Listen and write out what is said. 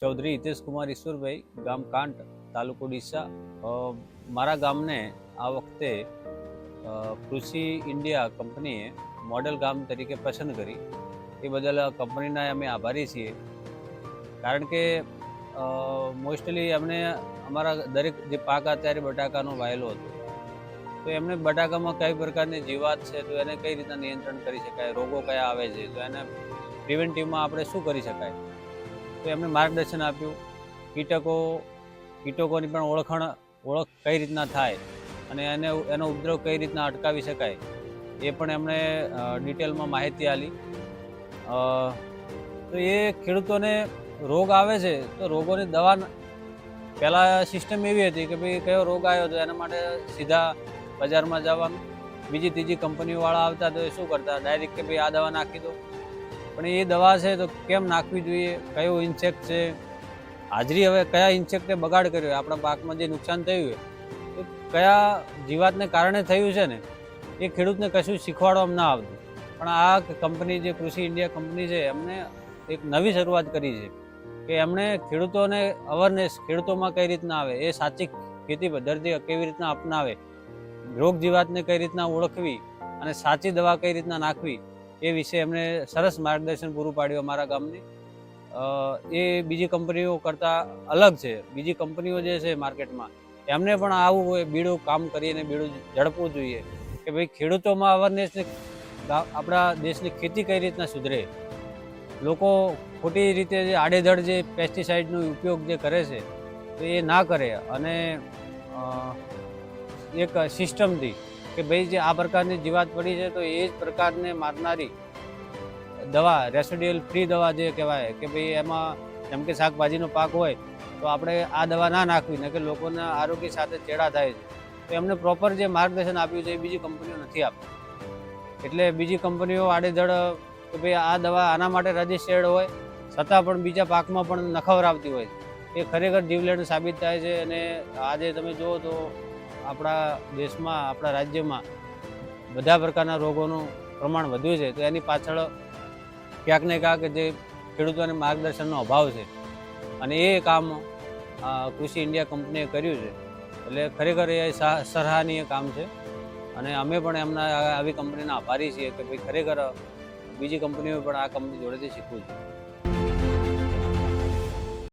ચૌધરી હિતેશ કુમાર ઈશ્વરભાઈ, ગામ કાંટ, તાલુકો ડીસા. મારા ગામને આ વખતે કૃષિ ઇન્ડિયા કંપનીએ મોડેલ ગામ તરીકે પસંદ કરી. એ બદલ કંપનીના અમે આભારી છીએ. કારણ કે મોસ્ટલી અમને અમારા દરેક જે પાક અત્યારે બટાકાનો વાયેલો હતો, તો એમને બટાકામાં કઈ પ્રકારની જીવાત છે, તો એને કઈ રીતના નિયંત્રણ કરી શકાય, રોગો કયા આવે છે, તો એને પ્રિવેન્ટિવમાં આપણે શું કરી શકાય, તો એમને માર્ગદર્શન આપ્યું. કીટકોની પણ ઓળખ કઈ રીતના થાય અને એનો ઉપદ્રવ કઈ રીતના અટકાવી શકાય, એ પણ એમણે ડિટેલમાં માહિતી આપી. તો એ ખેડૂતોને રોગ આવે છે તો રોગોની દવા પહેલાં સિસ્ટમ એવી હતી કે ભાઈ કયો રોગ આવ્યો તો એના માટે સીધા બજારમાં જવાનું. બીજી ત્રીજી કંપનીવાળા આવતા તો એ શું કરતા, ડાયરેક્ટ કે ભાઈ આ દવા નાખી દો. પણ એ દવા છે તો કેમ નાખવી જોઈએ, કયો ઇન્સેક્ટ છે, હાજરી હવે કયા ઇન્સેક્ટે બગાડ કર્યો, આપણા પાકમાં જે નુકસાન થયું હોય તો કયા જીવાતને કારણે થયું છે ને, એ ખેડૂતને કશું શીખવાડવામાં ના આવતું. પણ આ કંપની જે કૃષિ ઇન્ડિયા કંપની છે, એમને એક નવી શરૂઆત કરી છે કે એમણે ખેડૂતોને અવેરનેસ ખેડૂતોમાં કઈ રીતના આવે, એ સાચી ખેતી પદ્ધતિ કેવી રીતના અપનાવે, રોગ જીવાતને કઈ રીતના ઓળખવી અને સાચી દવા કઈ રીતના નાખવી, એ વિશે એમને સરસ માર્ગદર્શન પૂરું પાડ્યું અમારા ગામની. એ બીજી કંપનીઓ કરતાં અલગ છે. બીજી કંપનીઓ જે છે માર્કેટમાં, એમને પણ આવું બીડું કામ કરીને બીડું ઝડપવું જોઈએ કે ભાઈ ખેડૂતોમાં અવેરનેસને આપણા દેશની ખેતી કઈ રીતના સુધરે. લોકો ખોટી રીતે જે આડેધડ જે પેસ્ટિસાઇડનો ઉપયોગ જે કરે છે તો એ ના કરે અને એક સિસ્ટમથી કે ભાઈ જે આ પ્રકારની જીવાત પડી છે તો એ જ પ્રકારને મારનારી દવા, રેસિડ્યુઅલ ફ્રી દવા જે કહેવાય કે ભાઈ એમાં જેમ કે શાકભાજીનો પાક હોય તો આપણે આ દવા ના નાખવી ને કે લોકોના આરોગ્ય સાથે ચેડા થાય છે. તો એમને પ્રોપર જે માર્ગદર્શન આપ્યું છે એ બીજી કંપનીઓ નથી આપતી. એટલે બીજી કંપનીઓ આડેધડ કે ભાઈ આ દવા આના માટે રજિસ્ટર્ડ હોય છતાં પણ બીજા પાકમાં પણ નખવરાવતી હોય છે. એ ખરેખર જીવલેણ સાબિત થાય છે. અને આજે તમે જુઓ તો આપણા દેશમાં, આપણા રાજ્યમાં બધા પ્રકારના રોગોનું પ્રમાણ વધ્યું છે. તો એની પાછળ ક્યાંક ને ક્યાંક જે ખેડૂતોને માર્ગદર્શનનો અભાવ છે અને એ કામ કૃષિ ઇન્ડિયા કંપનીએ કર્યું છે. એટલે ખરેખર એ સરાહનીય કામ છે અને અમે પણ એમના આવી કંપનીના આભારી છીએ કે ભાઈ ખરેખર બીજી કંપનીઓ પણ આ કંપની જોડેથી શીખવું છે.